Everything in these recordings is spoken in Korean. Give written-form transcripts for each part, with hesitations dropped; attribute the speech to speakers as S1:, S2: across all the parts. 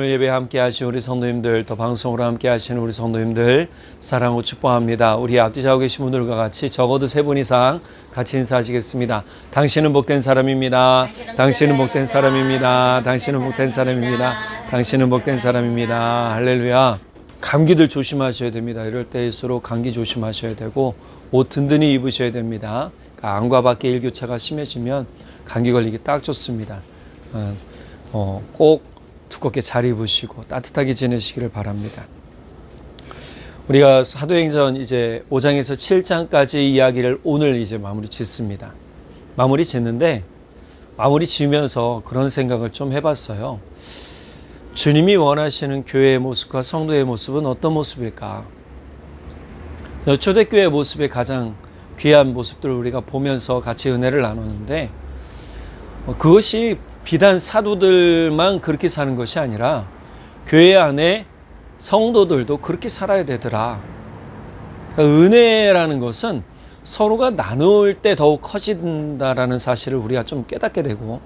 S1: 오늘 예배 함께 하신 우리 성도님들, 또 방송으로 함께 하시는 우리 성도님들 사랑하고 축복합니다. 우리 앞뒤 자고 계신 분들과 같이 적어도 3분 이상 같이 인사하시겠습니다. 당신은 복된 사람입니다. 당신은 복된 사람입니다. 당신은 복된 사람입니다. 당신은 복된 사람입니다. 할렐루야. 감기들 조심하셔야 됩니다. 이럴 때일수록 감기 조심하셔야 되고 옷 든든히 입으셔야 됩니다. 안과 밖에 일교차가 심해지면 감기 걸리기 딱 좋습니다. 꼭 두껍게 잘 입으시고 따뜻하게 지내시기를 바랍니다. 우리가 사도행전 이제 5장에서 7장까지 이야기를 오늘 이제 마무리 짓습니다. 마무리 짓는데 마무리 지으면서 그런 생각을 좀 해봤어요. 주님이 원하시는 교회의 모습과 성도의 모습은 어떤 모습일까? 초대교회의 모습의 가장 귀한 모습들을 우리가 보면서 같이 은혜를 나누는데 그것이 비단 사도들만 그렇게 사는 것이 아니라 교회 안에 성도들도 그렇게 살아야 되더라. 그러니까 은혜라는 것은 서로가 나눌 때 더욱 커진다라는 사실을 우리가 좀 깨닫게 되고,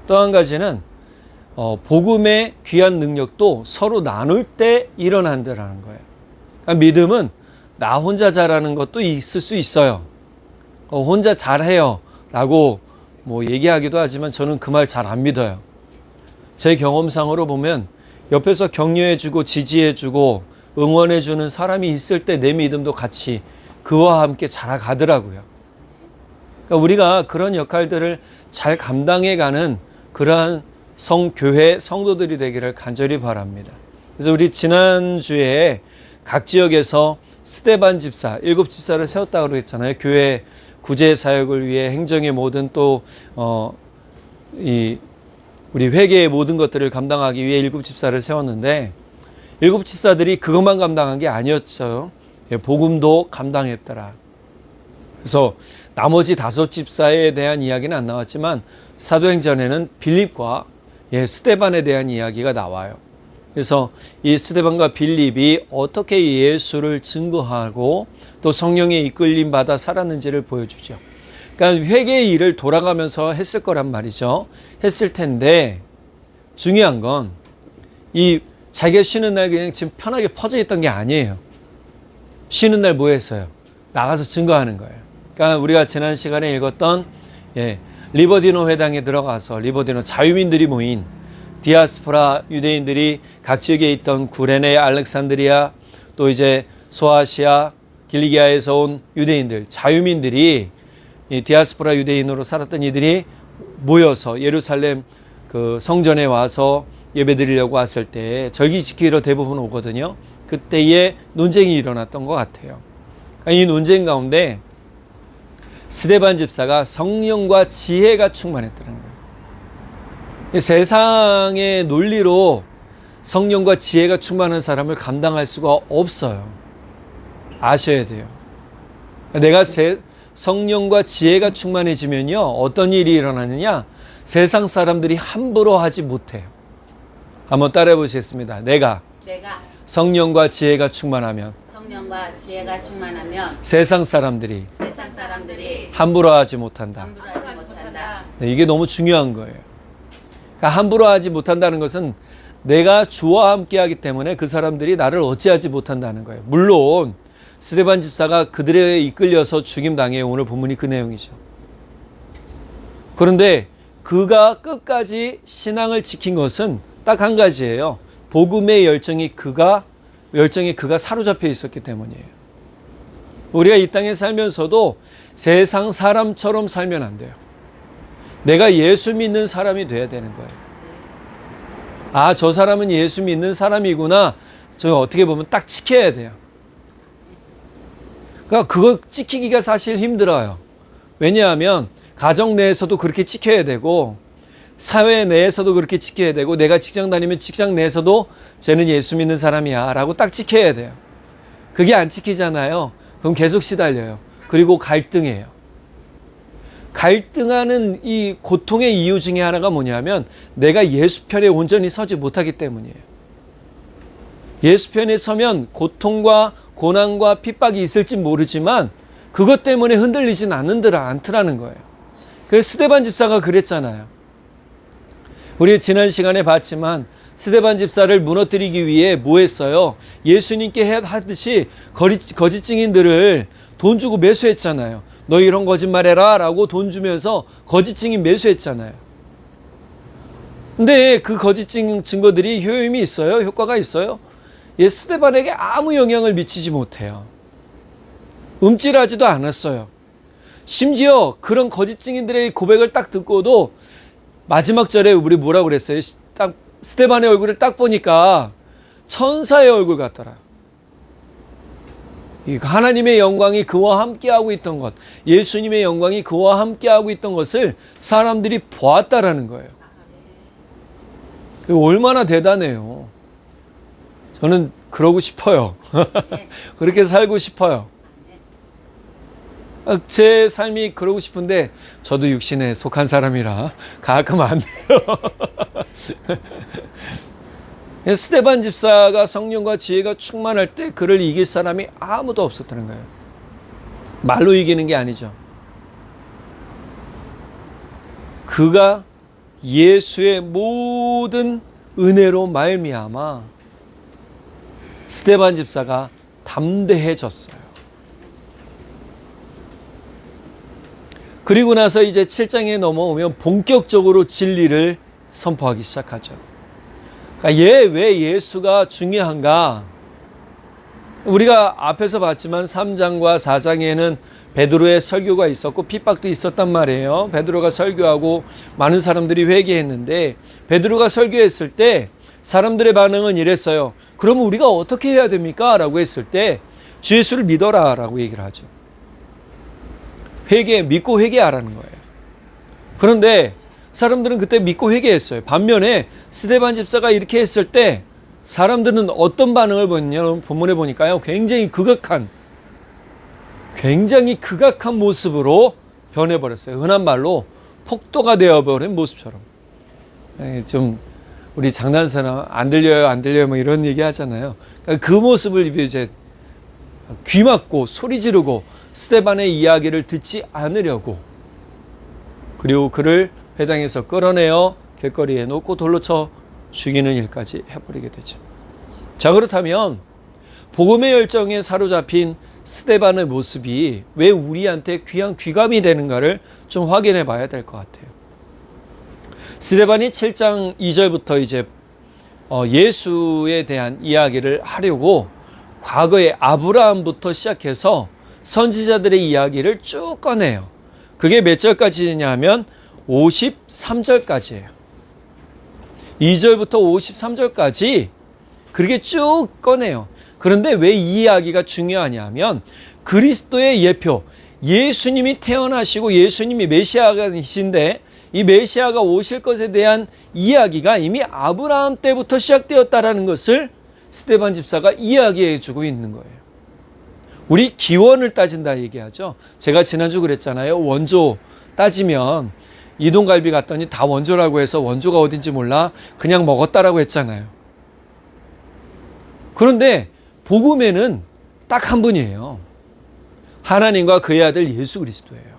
S1: 또 한 가지는 복음의 귀한 능력도 서로 나눌 때 일어난다라는 거예요. 그러니까 믿음은 나 혼자 잘하는 것도 있을 수 있어요. 혼자 잘해요 라고 얘기하기도 하지만 저는 그 말 잘 안 믿어요. 제 경험상으로 보면 옆에서 격려해주고 지지해주고 응원해주는 사람이 있을 때 내 믿음도 같이 그와 함께 자라가더라고요. 그러니까 우리가 그런 역할들을 잘 감당해가는 그러한 성교회 성도들이 되기를 간절히 바랍니다. 그래서 우리 지난주에 각 지역에서 스데반 집사, 7집사를 세웠다고 그랬잖아요. 교회 구제 사역을 위해 행정의 모든 또 우리 회계의 모든 것들을 감당하기 위해 7집사를 세웠는데 7집사들이 그것만 감당한 게 아니었어요. 복음도 감당했더라. 그래서 나머지 5집사에 대한 이야기는 안 나왔지만 사도행전에는 빌립과 스데반에 대한 이야기가 나와요. 그래서 이 스데반과 빌립이 어떻게 예수를 증거하고 또 성령의 이끌림 받아 살았는지를 보여주죠. 그러니까 회개의 일을 돌아가면서 했을 거란 말이죠. 했을 텐데 중요한 건 이 자기가 쉬는 날 그냥 지금 편하게 퍼져 있던 게 아니에요. 쉬는 날 뭐 했어요? 나가서 증거하는 거예요. 그러니까 우리가 지난 시간에 읽었던 리버디노 회당에 들어가서 리버디노 자유민들이 모인 디아스포라 유대인들이 각 지역에 있던 구레네, 알렉산드리아, 또 이제 소아시아, 길리기아에서 온 유대인들, 자유민들이 이 디아스포라 유대인으로 살았던 이들이 모여서 예루살렘 그 성전에 와서 예배드리려고 왔을 때 절기 지키러 대부분 오거든요. 그때에 논쟁이 일어났던 것 같아요. 이 논쟁 가운데 스데반 집사가 성령과 지혜가 충만했다는 거예요. 세상의 논리로 성령과 지혜가 충만한 사람을 감당할 수가 없어요. 아셔야 돼요. 내가 성령과 지혜가 충만해지면요, 어떤 일이 일어나느냐? 세상 사람들이 함부로 하지 못해요. 한번 따라해 보시겠습니다. 내가 성령과 지혜가 충만하면 세상 사람들이 함부로 하지 못한다. 이게 너무 중요한 거예요. 그러니까 함부로 하지 못한다는 것은 내가 주와 함께 하기 때문에 그 사람들이 나를 어찌하지 못한다는 거예요. 물론 스데반 집사가 그들에 이끌려서 죽임당해. 오늘 본문이 그 내용이죠. 그런데 그가 끝까지 신앙을 지킨 것은 딱 한 가지예요. 복음의 열정에 그가 사로잡혀 있었기 때문이에요. 우리가 이 땅에 살면서도 세상 사람처럼 살면 안 돼요. 내가 예수 믿는 사람이 돼야 되는 거예요. 아, 저 사람은 예수 믿는 사람이구나. 저 어떻게 보면 딱 지켜야 돼요. 그러니까 그거 지키기가 사실 힘들어요. 왜냐하면 가정 내에서도 그렇게 지켜야 되고 사회 내에서도 그렇게 지켜야 되고 내가 직장 다니면 직장 내에서도 쟤는 예수 믿는 사람이야 라고 딱 지켜야 돼요. 그게 안 지키잖아요. 그럼 계속 시달려요. 그리고 갈등해요. 갈등하는 이 고통의 이유 중에 하나가 뭐냐면 내가 예수 편에 온전히 서지 못하기 때문이에요. 예수 편에 서면 고통과 고난과 핍박이 있을지 모르지만 그것 때문에 흔들리진 않더라는 거예요. 그래서 스데반 집사가 그랬잖아요. 우리 지난 시간에 봤지만 스데반 집사를 무너뜨리기 위해 뭐 했어요? 예수님께 하듯이 거짓 증인들을 돈 주고 매수했잖아요. 너 이런 거짓말해라 라고 돈 주면서 거짓 증인 매수했잖아요. 근데 그 거짓 증거들이 효용이 있어요? 효과가 있어요? 스데반에게 아무 영향을 미치지 못해요. 움찔하지도 않았어요. 심지어 그런 거짓 증인들의 고백을 딱 듣고도 마지막 절에 우리 뭐라고 그랬어요? 딱 스데반의 얼굴을 딱 보니까 천사의 얼굴 같더라. 하나님의 영광이 그와 함께하고 있던 것, 예수님의 영광이 그와 함께하고 있던 것을 사람들이 보았다라는 거예요. 얼마나 대단해요. 저는 그러고 싶어요. 그렇게 살고 싶어요. 제 삶이 그러고 싶은데 저도 육신에 속한 사람이라 가끔 안 돼요. 스데반 집사가 성령과 지혜가 충만할 때 그를 이길 사람이 아무도 없었다는 거예요. 말로 이기는 게 아니죠. 그가 예수의 모든 은혜로 말미암아 스데반 집사가 담대해졌어요. 그리고 나서 이제 7장에 넘어오면 본격적으로 진리를 선포하기 시작하죠. 그러니까 왜 예수가 중요한가? 우리가 앞에서 봤지만 3장과 4장에는 베드로의 설교가 있었고 핍박도 있었단 말이에요. 베드로가 설교하고 많은 사람들이 회개했는데 베드로가 설교했을 때 사람들의 반응은 이랬어요. 그러면 우리가 어떻게 해야 됩니까? 라고 했을 때 주 예수를 믿어라 라고 얘기를 하죠. 믿고 회개하라는 거예요. 그런데 사람들은 그때 믿고 회개했어요. 반면에 스데반 집사가 이렇게 했을 때 사람들은 어떤 반응을 보였냐면 본문에 보니까요. 굉장히 극악한 모습으로 변해버렸어요. 흔한 말로 폭도가 되어버린 모습처럼. 좀 우리 장난사나 안 들려요 뭐 이런 얘기 하잖아요. 그러니까 그 모습을 이제 귀 막고 소리 지르고 스데반의 이야기를 듣지 않으려고, 그리고 그를 회당에서 끌어내어 길거리에 놓고 돌로 쳐 죽이는 일까지 해버리게 되죠. 자, 그렇다면 복음의 열정에 사로잡힌 스데반의 모습이 왜 우리한테 귀한 귀감이 되는가를 좀 확인해 봐야 될 것 같아요. 스데반이 7장 2절부터 이제 예수에 대한 이야기를 하려고 과거의 아브라함부터 시작해서 선지자들의 이야기를 쭉 꺼내요. 그게 몇 절까지냐 하면 53절까지예요. 2절부터 53절까지 그렇게 쭉 꺼내요. 그런데 왜 이 이야기가 중요하냐 하면 그리스도의 예표, 예수님이 태어나시고 예수님이 메시아이신데 이 메시아가 오실 것에 대한 이야기가 이미 아브라함 때부터 시작되었다라는 것을 스데반 집사가 이야기해 주고 있는 거예요. 우리 기원을 따진다 얘기하죠. 제가 지난주 그랬잖아요. 원조 따지면 이동갈비 갔더니 다 원조라고 해서 원조가 어딘지 몰라 그냥 먹었다라고 했잖아요. 그런데 복음에는 딱 한 분이에요. 하나님과 그의 아들 예수 그리스도예요.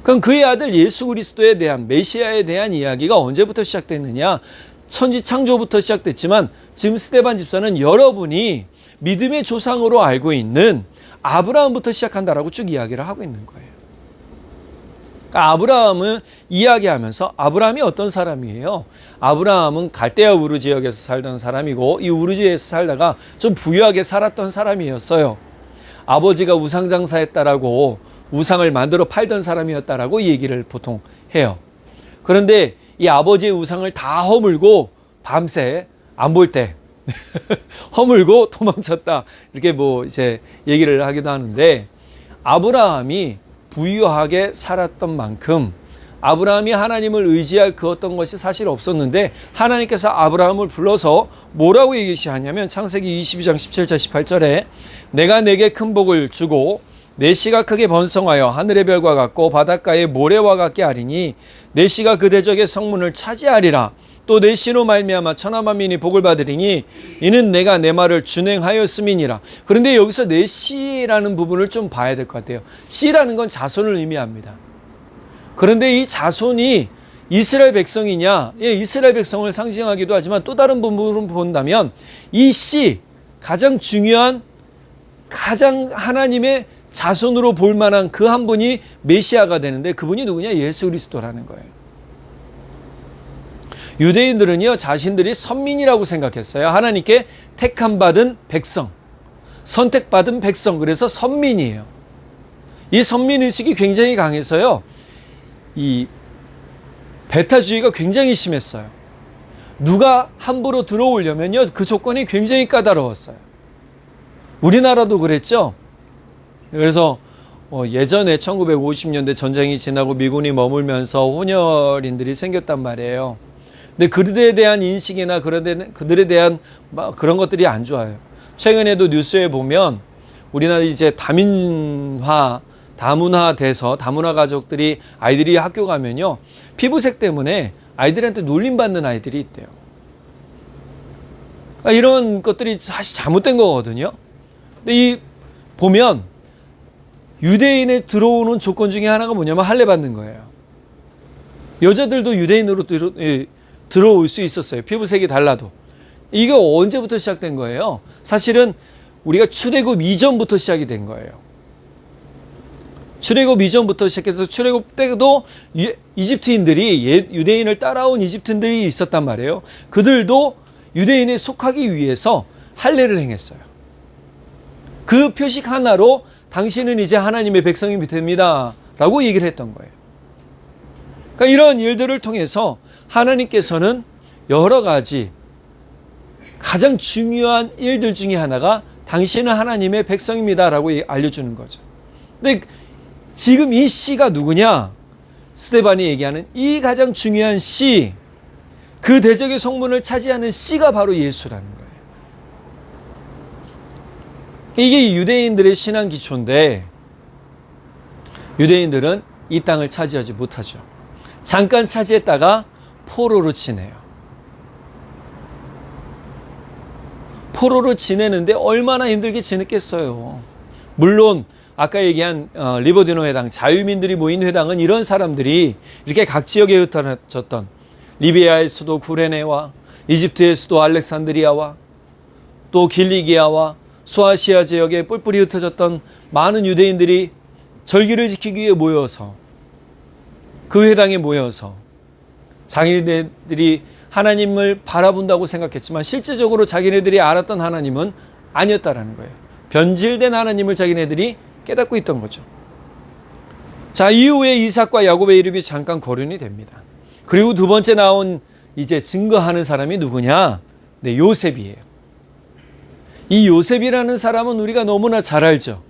S1: 그럼 그의 아들 예수 그리스도에 대한 메시아에 대한 이야기가 언제부터 시작됐느냐? 천지 창조부터 시작됐지만 지금 스데반 집사는 여러분이 믿음의 조상으로 알고 있는 아브라함부터 시작한다라고 쭉 이야기를 하고 있는 거예요. 그러니까 아브라함은 이야기하면서 아브라함이 어떤 사람이에요? 아브라함은 갈대아 우르 지역에서 살던 사람이고 이 우르지에서 살다가 좀 부유하게 살았던 사람이었어요. 아버지가 우상 장사했다라고 우상을 만들어 팔던 사람이었다라고 얘기를 보통 해요. 그런데 이 아버지의 우상을 다 허물고 밤새 안 볼 때 허물고 도망쳤다. 이렇게 뭐 이제 얘기를 하기도 하는데 아브라함이 부유하게 살았던 만큼 아브라함이 하나님을 의지할 그 어떤 것이 사실 없었는데 하나님께서 아브라함을 불러서 뭐라고 얘기하냐면 창세기 22장 17절 18절에 내가 내게 큰 복을 주고 내 씨가 크게 번성하여 하늘의 별과 같고 바닷가의 모래와 같게 하리니 내 씨가 그 대적의 성문을 차지하리라. 또 내 씨로 말미암아 천하 만민이 복을 받으리니 이는 내가 내 말을 준행하였음이니라. 그런데 여기서 내 씨라는 부분을 좀 봐야 될 것 같아요. 씨라는 건 자손을 의미합니다. 그런데 이 자손이 이스라엘 백성이냐? 예, 이스라엘 백성을 상징하기도 하지만 또 다른 부분으로 본다면 이 씨, 가장 중요한, 가장 하나님의 자손으로 볼 만한 그 한 분이 메시아가 되는데 그분이 누구냐? 예수 그리스도라는 거예요. 유대인들은요, 자신들이 선민이라고 생각했어요. 하나님께 택함 받은 백성, 선택받은 백성, 그래서 선민이에요. 이 선민의식이 굉장히 강해서요, 이 배타주의가 굉장히 심했어요. 누가 함부로 들어오려면요, 그 조건이 굉장히 까다로웠어요. 우리나라도 그랬죠. 그래서 예전에 1950년대 전쟁이 지나고 미군이 머물면서 혼혈인들이 생겼단 말이에요. 근데 그들에 대한 인식이나 그들에 대한 그런 것들이 안 좋아요. 최근에도 뉴스에 보면 우리나라 이제 다문화 돼서 다문화 가족들이 아이들이 학교 가면요, 피부색 때문에 아이들한테 놀림받는 아이들이 있대요. 그러니까 이런 것들이 사실 잘못된 거거든요. 근데 보면 유대인에 들어오는 조건 중에 하나가 뭐냐면 할례 받는 거예요. 여자들도 유대인으로 들어올 수 있었어요. 피부색이 달라도. 이게 언제부터 시작된 거예요? 사실은 우리가 출애굽 이전부터 시작이 된 거예요. 출애굽 이전부터 시작해서 출애굽 때도 이집트인들이, 유대인을 따라온 이집트인들이 있었단 말이에요. 그들도 유대인에 속하기 위해서 할례를 행했어요. 그 표식 하나로 당신은 이제 하나님의 백성이 됩니다 라고 얘기를 했던 거예요. 그러니까 이런 일들을 통해서 하나님께서는 여러 가지 가장 중요한 일들 중에 하나가 당신은 하나님의 백성입니다 라고 알려주는 거죠. 근데 지금 이 씨가 누구냐? 스데반이 얘기하는 이 가장 중요한 씨, 그 대적의 성문을 차지하는 씨가 바로 예수라는 거예요. 이게 유대인들의 신앙 기초인데 유대인들은 이 땅을 차지하지 못하죠. 잠깐 차지했다가 포로로 지내요. 포로로 지내는데 얼마나 힘들게 지냈겠어요. 물론 아까 얘기한 리버디노 회당, 자유민들이 모인 회당은 이런 사람들이 이렇게 각 지역에 흩어졌던 리비아의 수도 구레네와 이집트의 수도 알렉산드리아와 또 길리기아와 소아시아 지역에 뿔뿔이 흩어졌던 많은 유대인들이 절기를 지키기 위해 모여서 그 회당에 모여서 자기네들이 하나님을 바라본다고 생각했지만 실제적으로 자기네들이 알았던 하나님은 아니었다라는 거예요. 변질된 하나님을 자기네들이 깨닫고 있던 거죠. 자, 이후에 이삭과 야곱의 이름이 잠깐 거론이 됩니다. 그리고 두 번째 나온 이제 증거하는 사람이 누구냐? 네, 요셉이에요. 이 요셉이라는 사람은 우리가 너무나 잘 알죠.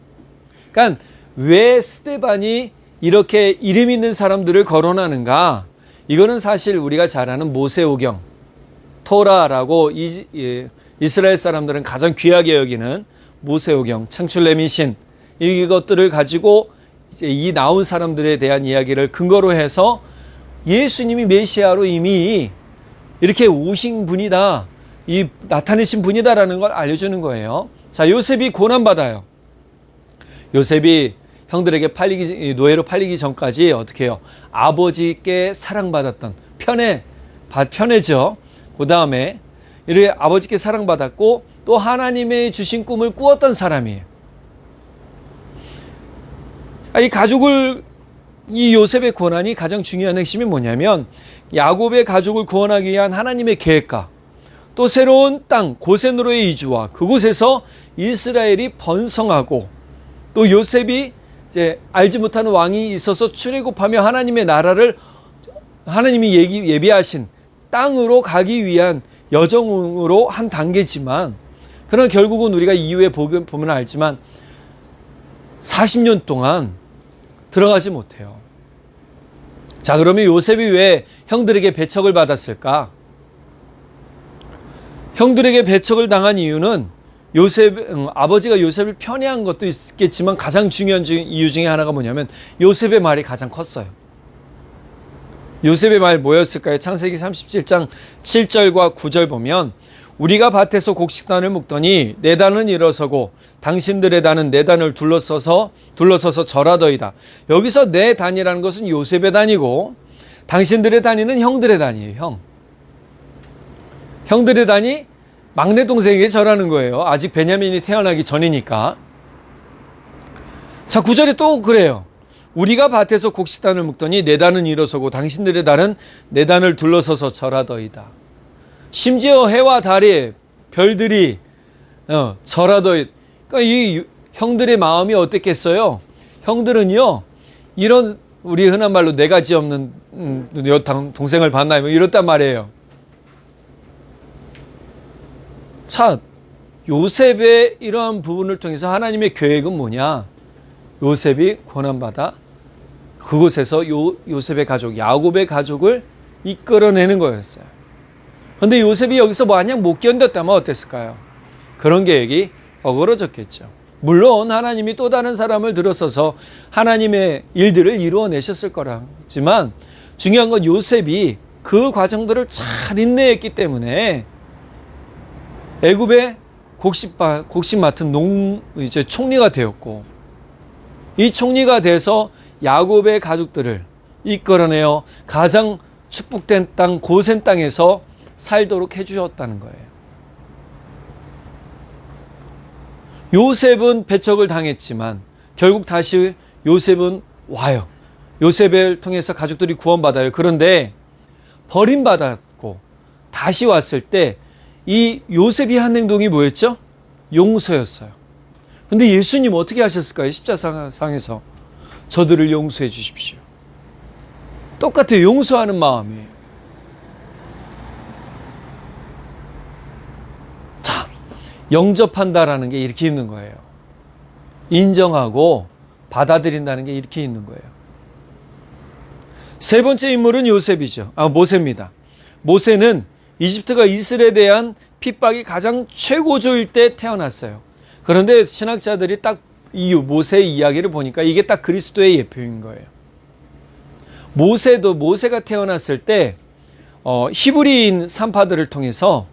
S1: 그러니까 왜 스데반이 이렇게 이름 있는 사람들을 거론하는가? 이거는 사실 우리가 잘 아는 모세오경, 토라라고 이스라엘 사람들은 가장 귀하게 여기는 모세오경, 창출레미신, 이것들을 가지고 이제 이 나온 사람들에 대한 이야기를 근거로 해서 예수님이 메시아로 이미 이렇게 오신 분이다, 이 나타내신 분이다라는 걸 알려주는 거예요. 자, 요셉이 고난받아요. 요셉이 형들에게 노예로 팔리기 전까지 어떻게 해요? 아버지께 사랑받았던 편애죠. 그 다음에 이렇게 아버지께 사랑받았고 또 하나님의 주신 꿈을 꾸었던 사람이에요. 이 요셉의 고난이 가장 중요한 핵심이 뭐냐면 야곱의 가족을 구원하기 위한 하나님의 계획과 또 새로운 땅 고센으로의 이주와 그곳에서 이스라엘이 번성하고 또 요셉이 이제 알지 못하는 왕이 있어서 출애굽하며 하나님의 나라를 하나님이 예비하신 땅으로 가기 위한 여정으로 한 단계지만, 그러나 결국은 우리가 이후에 보면 알지만 40년 동안 들어가지 못해요. 자, 그러면 요셉이 왜 형들에게 배척을 받았을까? 형들에게 배척을 당한 이유는 아버지가 요셉을 편애한 것도 있겠지만 가장 중요한 이유 중에 하나가 뭐냐면 요셉의 말이 가장 컸어요. 요셉의 말 뭐였을까요? 창세기 37장 7절과 9절 보면 우리가 밭에서 곡식단을 묶더니 내 단은 일어서고 당신들의 단은 내 단을 둘러서서 절하더이다. 여기서 내 단이라는 것은 요셉의 단이고 당신들의 단위는 형들의 단위예요. 형들의 단위, 막내 동생에게 절하는 거예요. 아직 베냐민이 태어나기 전이니까. 자, 9절에 또 그래요. 우리가 밭에서 곡식단을 묶더니 내 단은 일어서고 당신들의 단은 내 단을 둘러서서 절하더이다. 심지어 해와 달에 별들이 절하더이다. 그러니까 이 형들의 마음이 어땠겠어요? 형들은요, 이런 우리 흔한 말로 네 가지 없는 동생을 봤나요? 뭐 이렇단 말이에요. 자, 요셉의 이러한 부분을 통해서 하나님의 계획은 뭐냐? 요셉이 고난받아 그곳에서 요셉의 가족, 야곱의 가족을 이끌어내는 거였어요. 그런데 요셉이 여기서 만약 못 견뎠다면 어땠을까요? 그런 계획이 어그러졌겠죠. 물론 하나님이 또 다른 사람을 들어서서 하나님의 일들을 이루어내셨을 거라지만 중요한 건 요셉이 그 과정들을 잘 인내했기 때문에 애굽의 곡식 맡은 이제 총리가 되었고, 이 총리가 돼서 야곱의 가족들을 이끌어내어 가장 축복된 땅, 고센 땅에서 살도록 해주셨다는 거예요. 요셉은 배척을 당했지만 결국 다시 요셉은 와요. 요셉을 통해서 가족들이 구원받아요. 그런데 버림받았고 다시 왔을 때 이 요셉이 한 행동이 뭐였죠? 용서였어요. 근데 예수님 어떻게 하셨을까요? 십자가상에서 저들을 용서해 주십시오. 똑같아요. 용서하는 마음이에요. 자, 영접한다라는 게 이렇게 있는 거예요. 인정하고 받아들인다는 게 이렇게 있는 거예요. 세 번째 인물은 요셉이죠. 모세입니다. 모세는 이집트가 이스라엘에 대한 핍박이 가장 최고조일 때 태어났어요. 그런데 신학자들이 딱 이 모세의 이야기를 보니까 이게 딱 그리스도의 예표인 거예요. 모세가 태어났을 때 히브리인 산파들을 통해서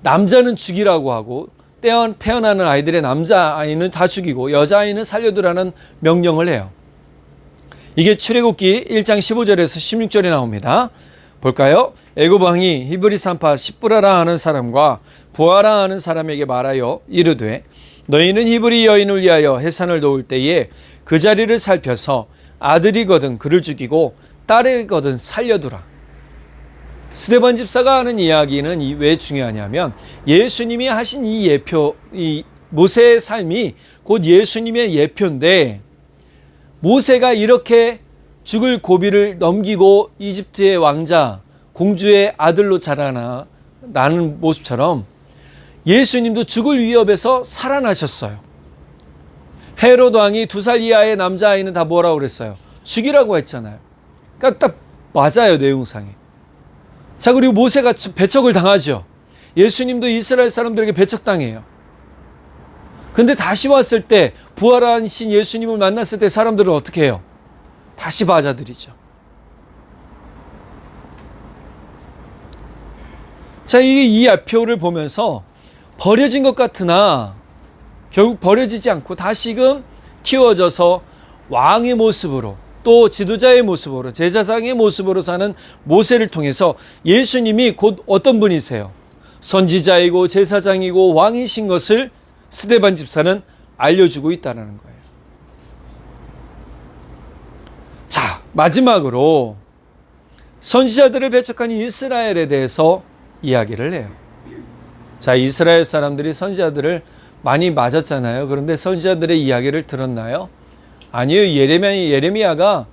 S1: 남자는 죽이라고 하고 태어나는 아이들의 남자아이는 다 죽이고 여자아이는 살려두라는 명령을 해요. 이게 출애굽기 1장 15절에서 16절에 나옵니다. 볼까요? 애굽 왕이 히브리 산파 십브라라 하는 사람과 부하라 하는 사람에게 말하여 이르되 너희는 히브리 여인을 위하여 해산을 놓을 때에 그 자리를 살펴서 아들이거든 그를 죽이고 딸이거든 살려두라. 스데반 집사가 하는 이야기는 왜 중요하냐면 예수님이 하신 이 예표, 이 모세의 삶이 곧 예수님의 예표인데 모세가 이렇게 죽을 고비를 넘기고 이집트의 왕자, 공주의 아들로 자라나는 모습처럼 예수님도 죽을 위협에서 살아나셨어요. 헤롯 왕이 2살 이하의 남자아이는 다 뭐라고 그랬어요? 죽이라고 했잖아요. 그러니까 딱 맞아요, 내용상에. 자, 그리고 모세가 배척을 당하죠. 예수님도 이스라엘 사람들에게 배척당해요. 근데 다시 왔을 때 부활하신 예수님을 만났을 때 사람들은 어떻게 해요? 다시 받아들이죠. 자, 이 표를 보면서 버려진 것 같으나 결국 버려지지 않고 다시금 키워져서 왕의 모습으로 또 지도자의 모습으로 제사장의 모습으로 사는 모세를 통해서 예수님이 곧 어떤 분이세요? 선지자이고 제사장이고 왕이신 것을 스데반 집사는 알려주고 있다는 거예요. 자, 마지막으로 선지자들을 배척한 이스라엘에 대해서 이야기를 해요. 자, 이스라엘 사람들이 선지자들을 많이 맞았잖아요. 그런데 선지자들의 이야기를 들었나요? 아니요. 예레미야가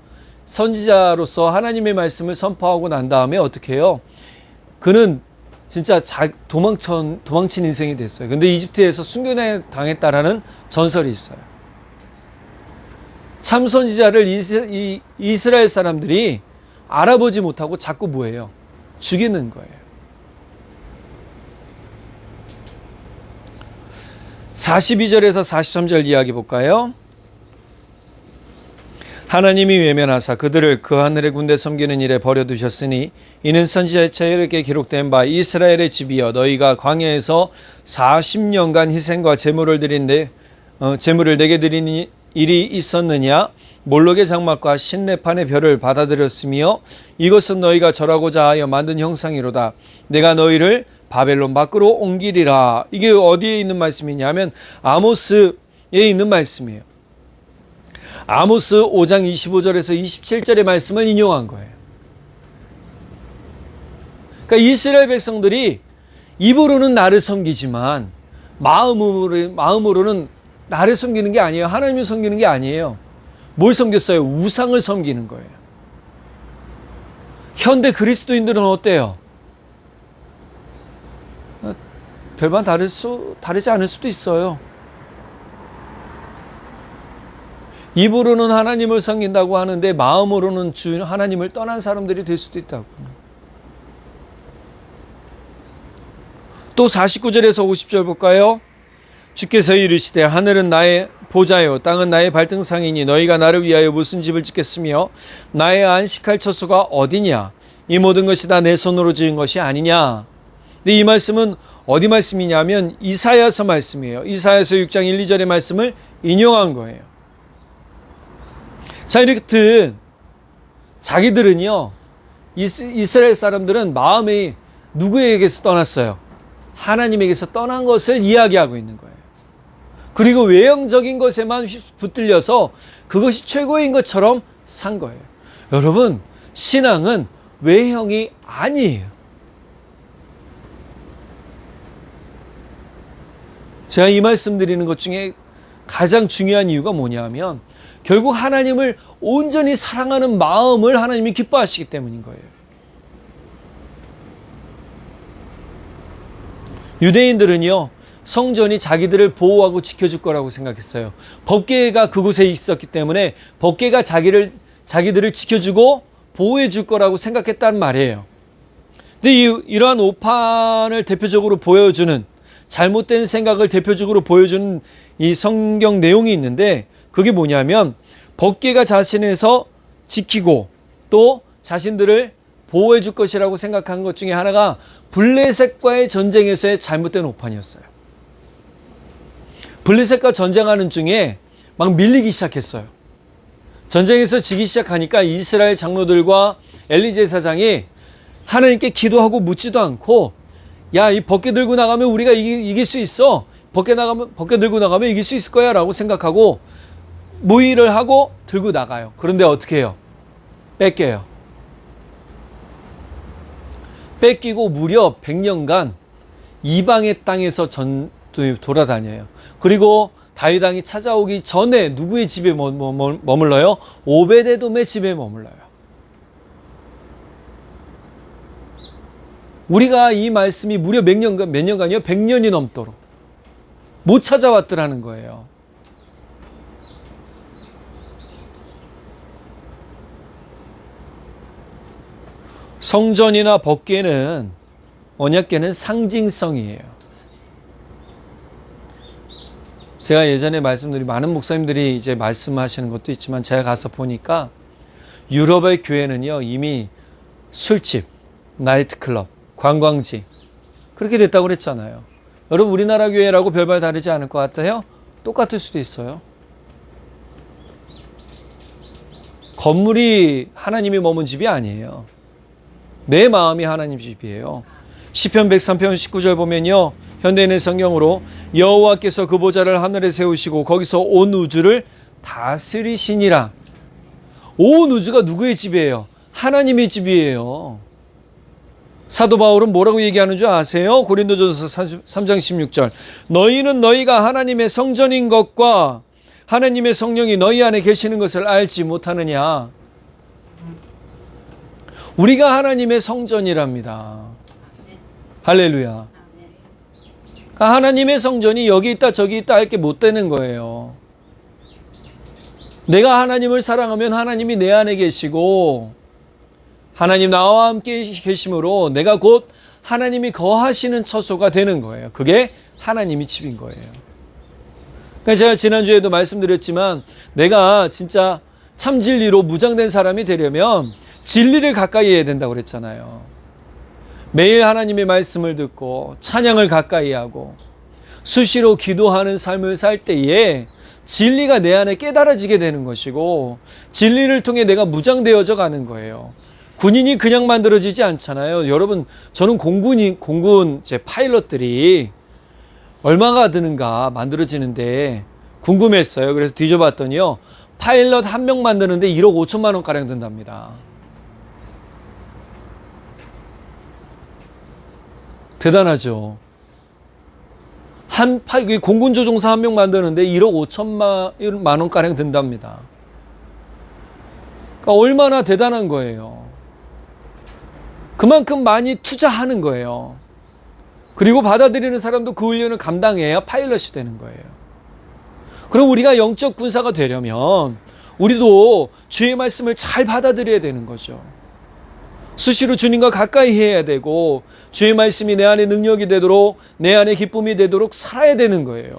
S1: 선지자로서 하나님의 말씀을 선포하고 난 다음에 어떻게 해요? 그는 진짜 도망친 인생이 됐어요. 근데 이집트에서 순교당했다라는 전설이 있어요. 참 선지자를 이스라엘 사람들이 알아보지 못하고 자꾸 뭐예요? 죽이는 거예요. 42절에서 43절 이야기 볼까요? 하나님이 외면하사 그들을 그 하늘의 군대 섬기는 일에 버려두셨으니 이는 선지자의 책에 기록된 바 이스라엘의 집이여 너희가 광야에서 40년간 희생과 제물을 내게 일이 있었느냐? 몰록의 장막과 신레판의 별을 받아들였으며 이것은 너희가 절하고자 하여 만든 형상이로다. 내가 너희를 바벨론 밖으로 옮기리라. 이게 어디에 있는 말씀이냐면 아모스에 있는 말씀이에요. 아모스 5장 25절에서 27절의 말씀을 인용한 거예요. 그러니까 이스라엘 백성들이 입으로는 나를 섬기지만 마음으로는 나를 섬기는 게 아니에요. 하나님을 섬기는 게 아니에요. 뭘 섬겼어요? 우상을 섬기는 거예요. 현대 그리스도인들은 어때요? 별반 다르지 않을 수도 있어요. 입으로는 하나님을 섬긴다고 하는데 마음으로는 주 하나님을 떠난 사람들이 될 수도 있다고. 또 49절에서 50절 볼까요? 주께서 이르시되 하늘은 나의 보좌요 땅은 나의 발등상이니 너희가 나를 위하여 무슨 집을 짓겠으며 나의 안식할 처소가 어디냐? 이 모든 것이 다 내 손으로 지은 것이 아니냐? 근데 이 말씀은 어디 말씀이냐면 이사야서 말씀이에요. 이사야서 6장 1, 2절의 말씀을 인용한 거예요. 자, 이렇듯 자기들은요, 이스라엘 사람들은 마음이 누구에게서 떠났어요? 하나님에게서 떠난 것을 이야기하고 있는 거예요. 그리고 외형적인 것에만 붙들려서 그것이 최고인 것처럼 산 거예요. 여러분, 신앙은 외형이 아니에요. 제가 이 말씀 드리는 것 중에 가장 중요한 이유가 뭐냐면 결국 하나님을 온전히 사랑하는 마음을 하나님이 기뻐하시기 때문인 거예요. 유대인들은요, 성전이 자기들을 보호하고 지켜줄 거라고 생각했어요. 법궤가 그곳에 있었기 때문에 법궤가 자기들을 지켜주고 보호해 줄 거라고 생각했단 말이에요. 근데 이러한 오판을 대표적으로 보여주는, 잘못된 생각을 대표적으로 보여주는 이 성경 내용이 있는데, 그게 뭐냐면 법궤가 자신에서 지키고 또 자신들을 보호해 줄 것이라고 생각한 것 중에 하나가 블레셋과의 전쟁에서의 잘못된 오판이었어요. 블레셋과 전쟁하는 중에 막 밀리기 시작했어요. 전쟁에서 지기 시작하니까 이스라엘 장로들과 엘리 제사장이 하나님께 기도하고 묻지도 않고, 야, 이 법궤 들고 나가면 우리가 이길 수 있어. 법궤 들고 나가면 이길 수 있을 거야 라고 생각하고 모의를 하고 들고 나가요. 그런데 어떻게 해요? 뺏겨요. 뺏기고 무려 100년간 이방의 땅에서 돌아다녀요. 그리고 다윗 왕이 찾아오기 전에 누구의 집에 머물러요? 오베데돔의 집에 머물러요. 우리가 이 말씀이 무려 몇 년간이요? 100년이 넘도록 못 찾아왔더라는 거예요. 성전이나 법궤는, 언약궤는 상징성이에요. 제가 예전에 말씀드린 많은 목사님들이 이제 말씀하시는 것도 있지만 제가 가서 보니까 유럽의 교회는요, 이미 술집, 나이트클럽, 관광지 그렇게 됐다고 그랬잖아요. 여러분, 우리나라 교회라고 별반 다르지 않을 것 같아요? 똑같을 수도 있어요. 건물이 하나님이 머문 집이 아니에요. 내 마음이 하나님 집이에요. 시편 103편 19절 보면요, 현대인의 성경으로 여호와께서 그 보좌를 하늘에 세우시고 거기서 온 우주를 다스리시니라. 온 우주가 누구의 집이에요? 하나님의 집이에요. 사도 바울은 뭐라고 얘기하는 줄 아세요? 고린도전서 3장 16절. 너희는 너희가 하나님의 성전인 것과 하나님의 성령이 너희 안에 계시는 것을 알지 못하느냐. 우리가 하나님의 성전이랍니다. 할렐루야. 그러니까 하나님의 성전이 여기 있다 저기 있다 할 게 못 되는 거예요. 내가 하나님을 사랑하면 하나님이 내 안에 계시고 하나님 나와 함께 계심으로 내가 곧 하나님이 거하시는 처소가 되는 거예요. 그게 하나님의 집인 거예요. 그러니까 제가 지난주에도 말씀드렸지만 내가 진짜 참 진리로 무장된 사람이 되려면 진리를 가까이 해야 된다고 그랬잖아요. 매일 하나님의 말씀을 듣고 찬양을 가까이 하고 수시로 기도하는 삶을 살 때에 진리가 내 안에 깨달아지게 되는 것이고 진리를 통해 내가 무장되어져 가는 거예요. 군인이 그냥 만들어지지 않잖아요. 여러분, 저는 공군 제 파일럿들이 얼마가 드는가 만들어지는데 궁금했어요. 그래서 뒤져봤더니요. 파일럿 한 명 만드는데 1억 5천만 원가량 든답니다. 대단하죠. 공군 조종사 한 명 만드는데 1억 5천만 원가량 든답니다. 그러니까 얼마나 대단한 거예요. 그만큼 많이 투자하는 거예요. 그리고 받아들이는 사람도 그 훈련을 감당해야 파일럿이 되는 거예요. 그럼 우리가 영적 군사가 되려면 우리도 주의 말씀을 잘 받아들여야 되는 거죠. 수시로 주님과 가까이 해야 되고 주의 말씀이 내 안에 능력이 되도록 내 안에 기쁨이 되도록 살아야 되는 거예요.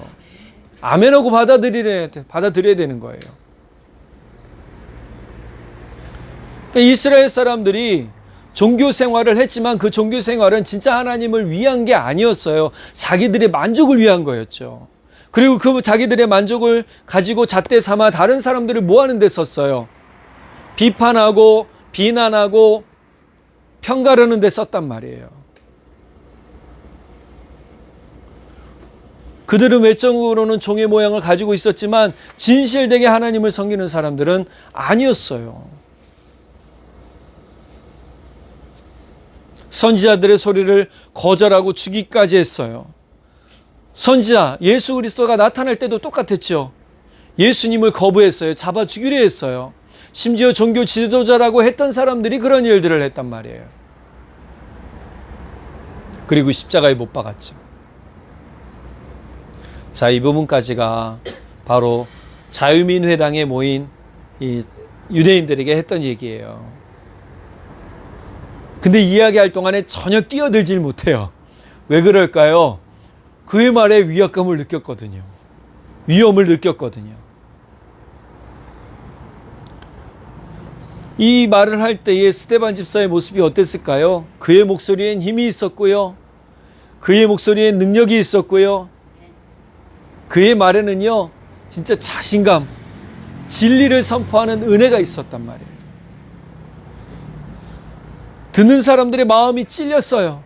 S1: 아멘하고 받아들여야 되는 거예요. 그러니까 이스라엘 사람들이 종교 생활을 했지만 그 종교 생활은 진짜 하나님을 위한 게 아니었어요. 자기들의 만족을 위한 거였죠. 그리고 그 자기들의 만족을 가지고 잣대 삼아 다른 사람들을 모아는 데 썼어요. 비판하고 비난하고 평가하는 데 썼단 말이에요. 그들은 외적으로는 종의 모양을 가지고 있었지만 진실되게 하나님을 섬기는 사람들은 아니었어요. 선지자들의 소리를 거절하고 죽이기까지 했어요. 선지자 예수 그리스도가 나타날 때도 똑같았죠. 예수님을 거부했어요. 잡아 죽이려 했어요. 심지어 종교 지도자라고 했던 사람들이 그런 일들을 했단 말이에요. 그리고 십자가에 못 박았죠. 자, 이 부분까지가 바로 자유민회당에 모인 이 유대인들에게 했던 얘기예요. 근데 이야기할 동안에 전혀 끼어들질 못해요. 왜 그럴까요? 그의 말에 위압감을 느꼈거든요. 위험을 느꼈거든요. 이 말을 할 때의 스데반 집사의 모습이 어땠을까요? 그의 목소리엔 힘이 있었고요. 그의 목소리엔 능력이 있었고요. 그의 말에는요, 진짜 자신감, 진리를 선포하는 은혜가 있었단 말이에요. 듣는 사람들의 마음이 찔렸어요.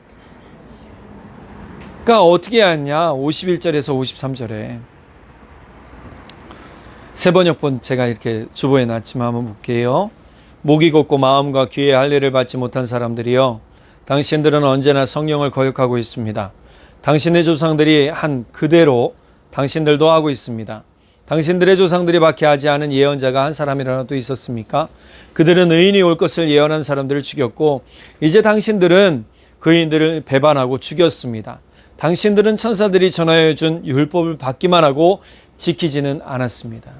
S1: 그러니까 어떻게 하냐? 51절에서 53절에 세 번역본 제가 이렇게 주보에 놨지만 한번 볼게요. 목이 곱고 마음과 귀의 할례를 받지 못한 사람들이여, 당신들은 언제나 성령을 거역하고 있습니다. 당신의 조상들이 한 그대로 당신들도 하고 있습니다. 당신들의 조상들이 박해하지 않은 예언자가 한 사람이라도 있었습니까? 그들은 의인이 올 것을 예언한 사람들을 죽였고 이제 당신들은 그인들을 배반하고 죽였습니다. 당신들은 천사들이 전하여 준 율법을 받기만 하고 지키지는 않았습니다.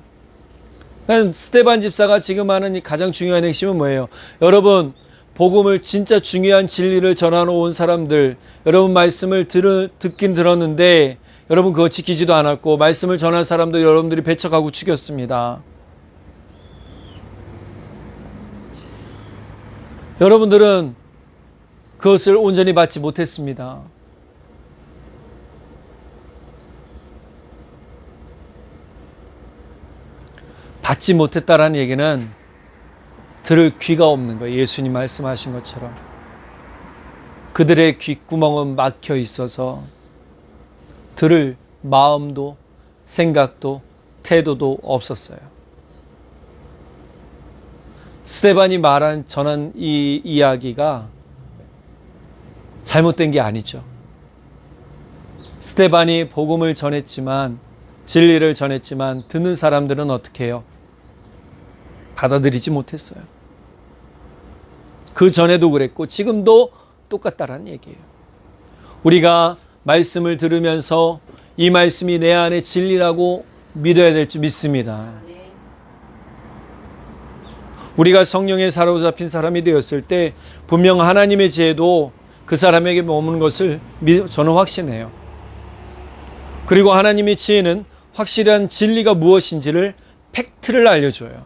S1: 그러니까 스데반 집사가 지금 하는 가장 중요한 핵심은 뭐예요? 여러분, 복음을 진짜 중요한 진리를 전하러 사람들, 여러분 말씀을 듣긴 들었는데 여러분 그거 지키지도 않았고 말씀을 전할 사람도 여러분들이 배척하고 죽였습니다. 여러분들은 그것을 온전히 받지 못했습니다. 받지 못했다라는 얘기는 들을 귀가 없는 거예요. 예수님 말씀하신 것처럼. 그들의 귓구멍은 막혀 있어서 들을 마음도 생각도 태도도 없었어요. 스데반이 전한 이 이야기가 잘못된 게 아니죠. 스데반이 복음을 전했지만, 진리를 전했지만 듣는 사람들은 어떻게 해요? 받아들이지 못했어요. 그 전에도 그랬고 지금도 똑같다라는 얘기예요. 우리가 말씀을 들으면서 이 말씀이 내 안에 진리라고 믿어야 될 줄 믿습니다. 우리가 성령에 사로잡힌 사람이 되었을 때 분명 하나님의 지혜도 그 사람에게 머무는 것을 저는 확신해요. 그리고 하나님의 지혜는 확실한 진리가 무엇인지를 팩트를 알려줘요.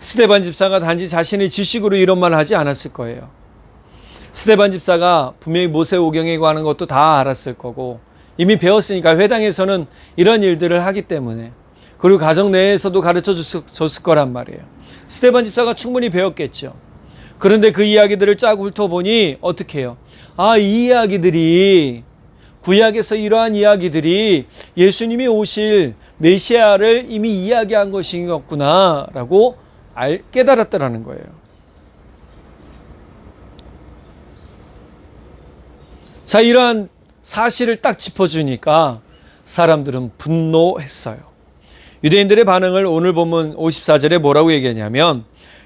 S1: 스데반 집사가 단지 자신의 지식으로 이런 말을 하지 않았을 거예요. 스데반 집사가 분명히 모세오경에 관한 것도 다 알았을 거고 이미 배웠으니까 회당에서는 이런 일들을 하기 때문에, 그리고 가정 내에서도 가르쳐 줬을 거란 말이에요. 스데반 집사가 충분히 배웠겠죠. 그런데 그 이야기들을 쫙 훑어보니 어떻게 해요? 이 이야기들이, 구약에서 이러한 이야기들이 예수님이 오실 메시아를 이미 이야기한 것이었구나 라고 깨달았다라는 거예요. 자, 이러한 사실을 딱 짚어주니까 사람들은 분노했어요. 유대인들의 반응을 오늘 본문 54절에 뭐라고 얘기하냐면,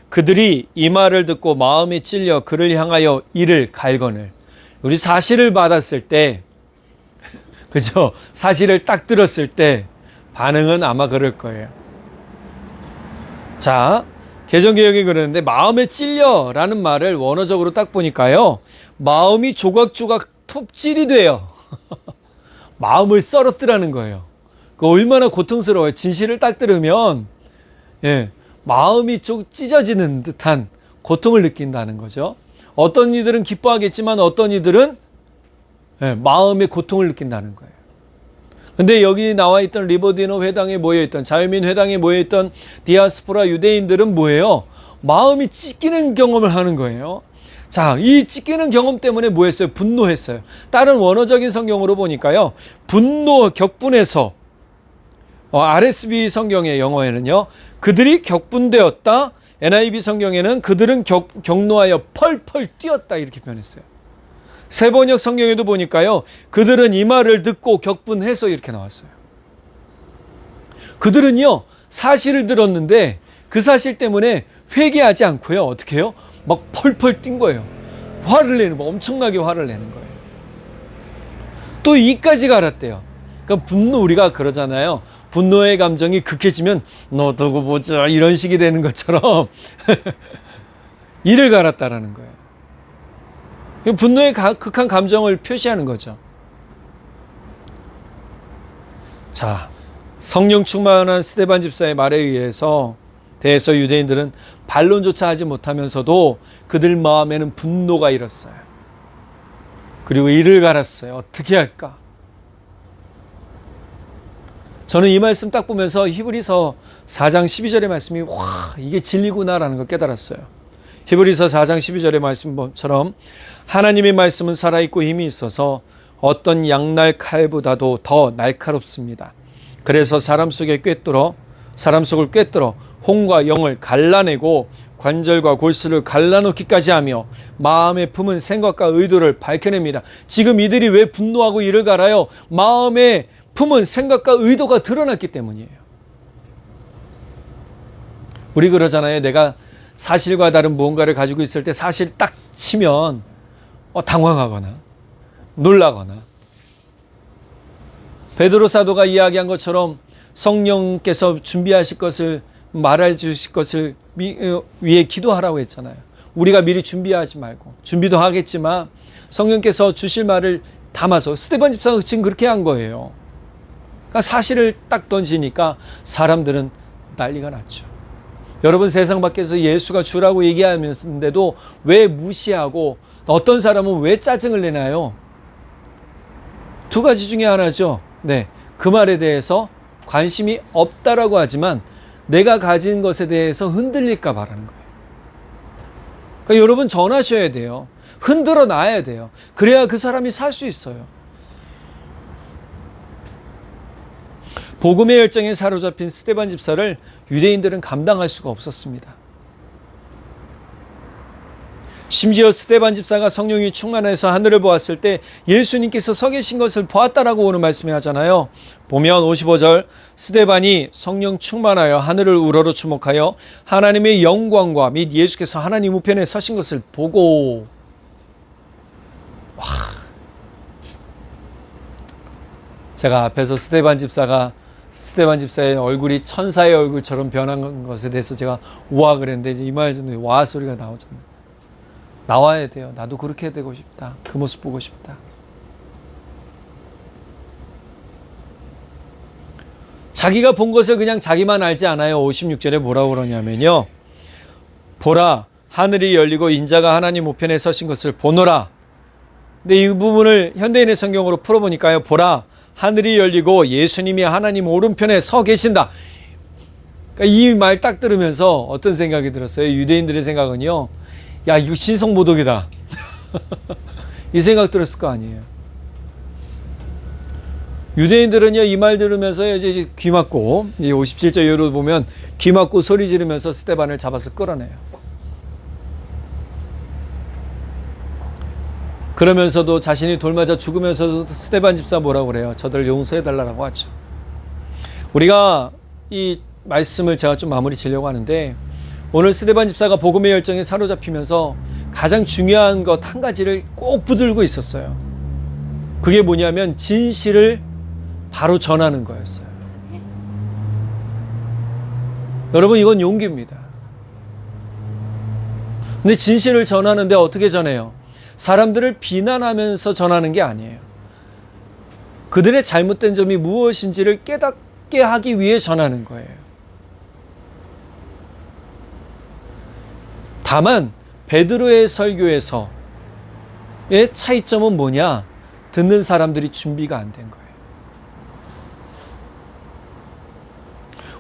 S1: 그들이 이 말을 듣고 마음에 찔려 그를 향하여 이를 갈거늘. 우리 사실을 받았을 때, 그죠? 사실을 딱 들었을 때 반응은 아마 그럴 거예요. 자, 개정개혁이 그러는데 마음에 찔려라는 말을 원어적으로 딱 보니까요, 마음이 조각조각 톱질이 돼요. 마음을 썰었더라는 거예요. 그 얼마나 고통스러워요. 진실을 딱 들으면 마음이 좀 찢어지는 듯한 고통을 느낀다는 거죠. 어떤 이들은 기뻐하겠지만 어떤 이들은 마음의 고통을 느낀다는 거예요. 근데 여기 나와 있던 리버디노 회당에 모여있던, 자유민 회당에 모여있던 디아스포라 유대인들은 뭐예요? 마음이 찢기는 경험을 하는 거예요. 자, 이 찢기는 경험 때문에 뭐 했어요? 분노했어요. 다른 원어적인 성경으로 보니까요, 분노, 격분해서, RSV 성경의 영어에는요, 그들이 격분되었다. NIV 성경에는 그들은 격노하여 펄펄 뛰었다. 이렇게 표현했어요. 세번역 성경에도 보니까요, 그들은 이 말을 듣고 격분해서 이렇게 나왔어요. 그들은요, 사실을 들었는데 그 사실 때문에 회개하지 않고요, 어떻게 해요? 막 펄펄 뛴 거예요. 화를 내는 거, 엄청나게 화를 내는 거예요. 또 이까지 갈았대요. 그러니까 분노, 우리가 그러잖아요. 분노의 감정이 극해지면 너 두고 보자, 이런 식이 되는 것처럼 이를 갈았다라는 거예요. 분노의 극한 감정을 표시하는 거죠. 자, 성령 충만한 스데반 집사의 말에 의해서 대해서 유대인들은 반론조차 하지 못하면서도 그들 마음에는 분노가 일었어요. 그리고 이를 갈았어요. 어떻게 할까? 저는 이 말씀 딱 보면서 히브리서 4장 12절의 말씀이 와, 이게 진리구나라는 걸 깨달았어요. 히브리서 4장 12절의 말씀처럼 하나님의 말씀은 살아있고 힘이 있어서 어떤 양날 칼보다도 더 날카롭습니다. 그래서 사람 속을 꿰뚫어 혼과 영을 갈라내고 관절과 골수를 갈라놓기까지 하며 마음에 품은 생각과 의도를 밝혀냅니다. 지금 이들이 왜 분노하고 이를 갈아요? 마음에 품은 생각과 의도가 드러났기 때문이에요. 우리 그러잖아요. 내가 사실과 다른 무언가를 가지고 있을 때 사실 딱 치면 당황하거나 놀라거나, 베드로 사도가 이야기한 것처럼 성령께서 준비하실 것을, 말해 주실 것을 위해 기도하라고 했잖아요. 우리가 미리 준비하지 말고, 준비도 하겠지만 성령께서 주실 말을 담아서, 스데반 집사가 지금 그렇게 한 거예요. 그러니까 사실을 딱 던지니까 사람들은 난리가 났죠. 여러분, 세상 밖에서 예수가 주라고 얘기하면서도 왜 무시하고, 어떤 사람은 왜 짜증을 내나요? 두 가지 중에 하나죠. 네, 그 말에 대해서 관심이 없다라고 하지만 내가 가진 것에 대해서 흔들릴까 바라는 거예요. 그러니까 여러분, 전하셔야 돼요. 흔들어 놔야 돼요. 그래야 그 사람이 살 수 있어요. 복음의 열정에 사로잡힌 스데반 집사를 유대인들은 감당할 수가 없었습니다. 심지어 스데반 집사가 성령이 충만해서 하늘을 보았을 때 예수님께서 서 계신 것을 보았다라고 오늘 말씀이 하잖아요. 보면 55절, 스데반이 성령 충만하여 하늘을 우러러 주목하여 하나님의 영광과 및 예수께서 하나님 우편에 서신 것을 보고, 제가 앞에서 스데반 집사의 얼굴이 천사의 얼굴처럼 변한 것에 대해서 제가 우와 그랬는데, 이제 이 말에서는 와 소리가 나오잖아요. 나와야 돼요. 나도 그렇게 되고 싶다. 그 모습 보고 싶다. 자기가 본 것을 그냥 자기만 알지 않아요. 56절에 뭐라고 그러냐면요, 보라, 하늘이 열리고 인자가 하나님 우편에 서신 것을 보노라. 근데 이 부분을 현대인의 성경으로 풀어보니까요, 보라, 하늘이 열리고 예수님이 하나님 오른편에 서 계신다. 그러니까 이 말 딱 들으면서 어떤 생각이 들었어요? 유대인들의 생각은요, 야, 이거 신성모독이다. 이 생각 들었을 거 아니에요. 유대인들은요, 이 말 들으면서 이제 귀 막고, 이 57절 이후로 보면 귀 막고 소리 지르면서 스데반을 잡아서 끌어내요. 그러면서도 자신이 돌 맞아 죽으면서도 스데반 집사 뭐라고 그래요? 저들 용서해달라고 하죠. 우리가 이 말씀을 제가 좀 마무리 지려고 하는데, 오늘 스데반 집사가 복음의 열정에 사로잡히면서 가장 중요한 것 한 가지를 꼭 붙들고 있었어요. 그게 뭐냐면 진실을 바로 전하는 거였어요. 여러분, 이건 용기입니다. 근데 진실을 전하는데 어떻게 전해요? 사람들을 비난하면서 전하는 게 아니에요. 그들의 잘못된 점이 무엇인지를 깨닫게 하기 위해 전하는 거예요. 다만 베드로의 설교에서의 차이점은 뭐냐? 듣는 사람들이 준비가 안 된 거예요.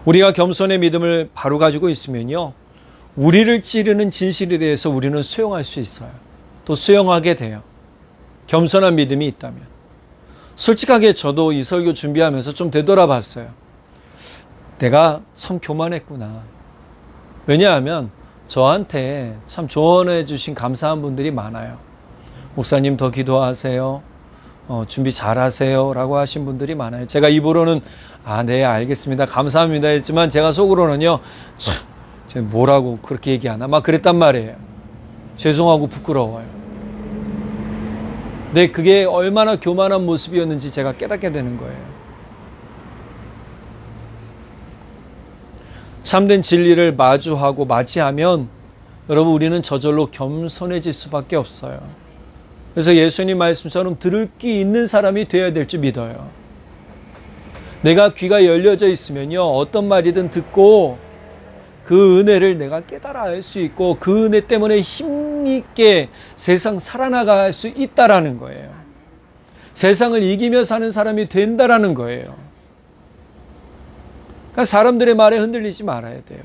S1: 우리가 겸손의 믿음을 바로 가지고 있으면요, 우리를 찌르는 진실에 대해서 우리는 수용할 수 있어요. 또 수용하게 돼요. 겸손한 믿음이 있다면. 솔직하게 저도 이 설교 준비하면서 좀 되돌아봤어요. 내가 참 교만했구나. 왜냐하면 저한테 참 조언해 주신 감사한 분들이 많아요. 목사님 더 기도하세요. 준비 잘하세요. 라고 하신 분들이 많아요. 제가 입으로는 네, 알겠습니다. 감사합니다. 했지만 제가 속으로는요, 참, 뭐라고 그렇게 얘기하나? 막 그랬단 말이에요. 죄송하고 부끄러워요. 근데 그게 얼마나 교만한 모습이었는지 제가 깨닫게 되는 거예요. 참된 진리를 마주하고 맞이하면 여러분, 우리는 저절로 겸손해질 수밖에 없어요. 그래서 예수님 말씀처럼 들을 귀 있는 사람이 되어야 될 줄 믿어요. 내가 귀가 열려져 있으면요, 어떤 말이든 듣고 그 은혜를 내가 깨달아 알 수 있고 그 은혜 때문에 힘있게 세상 살아나갈 수 있다라는 거예요. 세상을 이기며 사는 사람이 된다라는 거예요. 그러니까 사람들의 말에 흔들리지 말아야 돼요.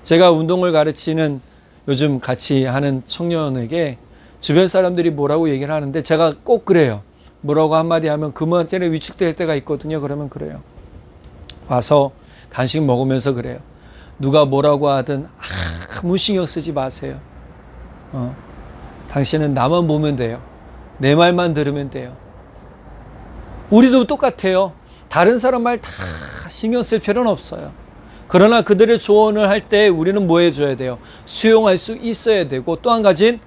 S1: 제가 운동을 가르치는 요즘 같이 하는 청년에게 주변 사람들이 뭐라고 얘기를 하는데 제가 꼭 그래요. 뭐라고 한마디 하면 그 말 때문에 위축될 때가 있거든요. 그러면 그래요. 와서 간식 먹으면서 그래요. 누가 뭐라고 하든 아무 신경 쓰지 마세요. 당신은 나만 보면 돼요. 내 말만 들으면 돼요. 우리도 똑같아요. 다른 사람 말 다 신경 쓸 필요는 없어요. 그러나 그들의 조언을 할 때 우리는 뭐 해줘야 돼요? 수용할 수 있어야 되고, 또 한 가지는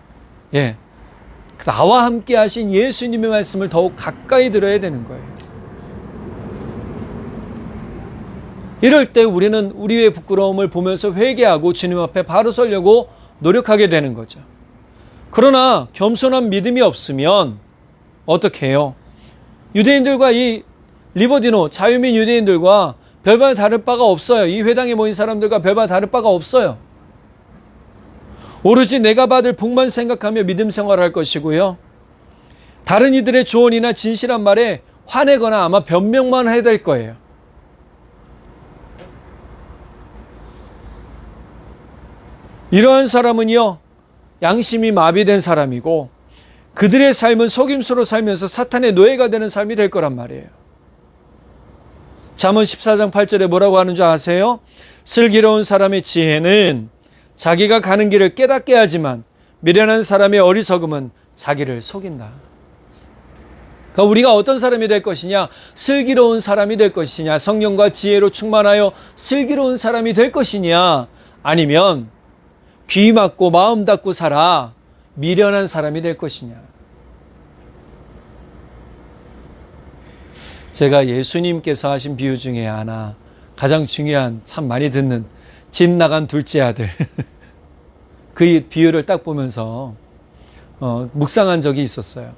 S1: 나와 함께 하신 예수님의 말씀을 더욱 가까이 들어야 되는 거예요. 이럴 때 우리는 우리의 부끄러움을 보면서 회개하고 주님 앞에 바로 서려고 노력하게 되는 거죠. 그러나 겸손한 믿음이 없으면 어떻게 해요? 유대인들과 이 리버디노 자유민 유대인들과 별반 다를 바가 없어요. 이 회당에 모인 사람들과 별반 다를 바가 없어요. 오로지 내가 받을 복만 생각하며 믿음 생활할 것이고요. 다른 이들의 조언이나 진실한 말에 화내거나 아마 변명만 해야 될 거예요. 이러한 사람은요, 양심이 마비된 사람이고 그들의 삶은 속임수로 살면서 사탄의 노예가 되는 삶이 될 거란 말이에요. 잠언 14장 8절에 뭐라고 하는 줄 아세요? 슬기로운 사람의 지혜는 자기가 가는 길을 깨닫게 하지만 미련한 사람의 어리석음은 자기를 속인다. 그러니까 우리가 어떤 사람이 될 것이냐? 슬기로운 사람이 될 것이냐? 성령과 지혜로 충만하여 슬기로운 사람이 될 것이냐? 아니면 귀 막고 마음 닫고 살아 미련한 사람이 될 것이냐? 제가 예수님께서 하신 비유 중에 하나, 가장 중요한, 참 많이 듣는 집 나간 둘째 아들 그 비유를 딱 보면서 묵상한 적이 있었어요.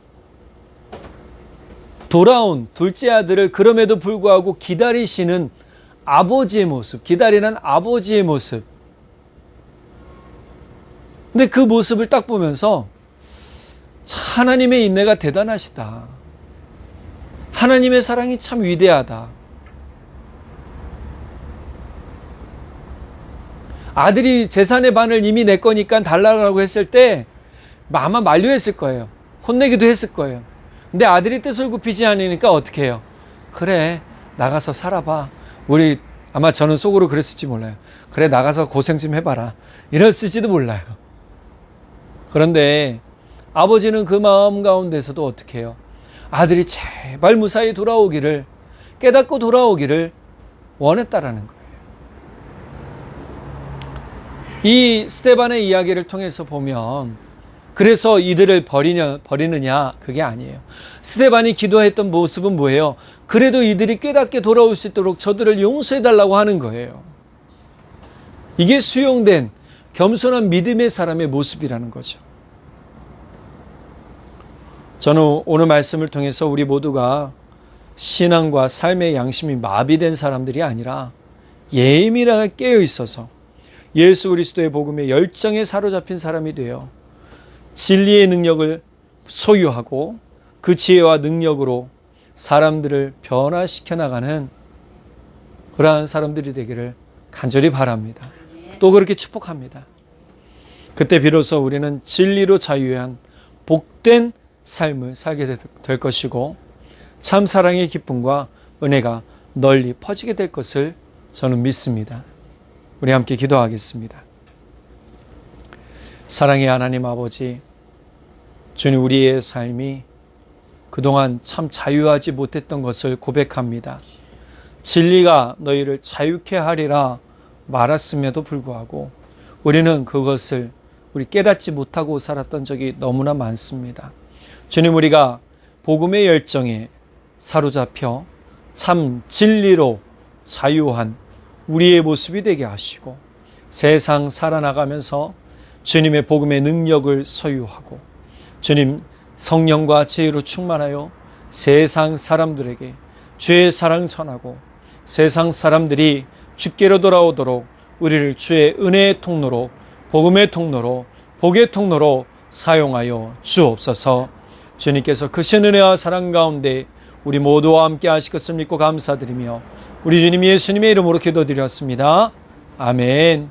S1: 돌아온 둘째 아들을 그럼에도 불구하고 기다리시는 아버지의 모습, 기다리는 아버지의 모습. 근데 그 모습을 딱 보면서 하나님의 인내가 대단하시다. 하나님의 사랑이 참 위대하다. 아들이 재산의 반을 이미 내 거니까 달라고 했을 때 아마 만류했을 거예요. 혼내기도 했을 거예요. 근데 아들이 뜻을 굽히지 않으니까 어떻게 해요? 그래, 나가서 살아봐. 우리 아마 저는 속으로 그랬을지 몰라요. 그래, 나가서 고생 좀 해봐라. 이랬을지도 몰라요. 그런데 아버지는 그 마음 가운데서도 어떻게 해요? 아들이 제발 무사히 돌아오기를, 깨닫고 돌아오기를 원했다라는 거예요. 이 스데반의 이야기를 통해서 보면 그래서 이들을 버리느냐 그게 아니에요. 스데반이 기도했던 모습은 뭐예요? 그래도 이들이 깨닫게 돌아올 수 있도록 저들을 용서해달라고 하는 거예요. 이게 수용된 겸손한 믿음의 사람의 모습이라는 거죠. 저는 오늘 말씀을 통해서 우리 모두가 신앙과 삶의 양심이 마비된 사람들이 아니라 예민하게 깨어 있어서 예수 그리스도의 복음의 열정에 사로잡힌 사람이 되어 진리의 능력을 소유하고 그 지혜와 능력으로 사람들을 변화시켜 나가는 그러한 사람들이 되기를 간절히 바랍니다. 또 그렇게 축복합니다. 그때 비로소 우리는 진리로 자유한 복된 삶을 살게 될 것이고 참 사랑의 기쁨과 은혜가 널리 퍼지게 될 것을 저는 믿습니다. 우리 함께 기도하겠습니다. 사랑의 하나님 아버지, 주님, 우리의 삶이 그동안 참 자유하지 못했던 것을 고백합니다. 진리가 너희를 자유케 하리라 말했음에도 불구하고 우리는 그것을 우리 깨닫지 못하고 살았던 적이 너무나 많습니다. 주님, 우리가 복음의 열정에 사로잡혀 참 진리로 자유한 우리의 모습이 되게 하시고 세상 살아나가면서 주님의 복음의 능력을 소유하고 주님 성령과 지혜로 충만하여 세상 사람들에게 주의 사랑 전하고 세상 사람들이 주께로 돌아오도록 우리를 주의 은혜의 통로로, 복음의 통로로, 복의 통로로 사용하여 주옵소서. 주님께서 크신 은혜와 사랑 가운데 우리 모두와 함께 하실 것을 믿고 감사드리며 우리 주님 예수님의 이름으로 기도드렸습니다. 아멘.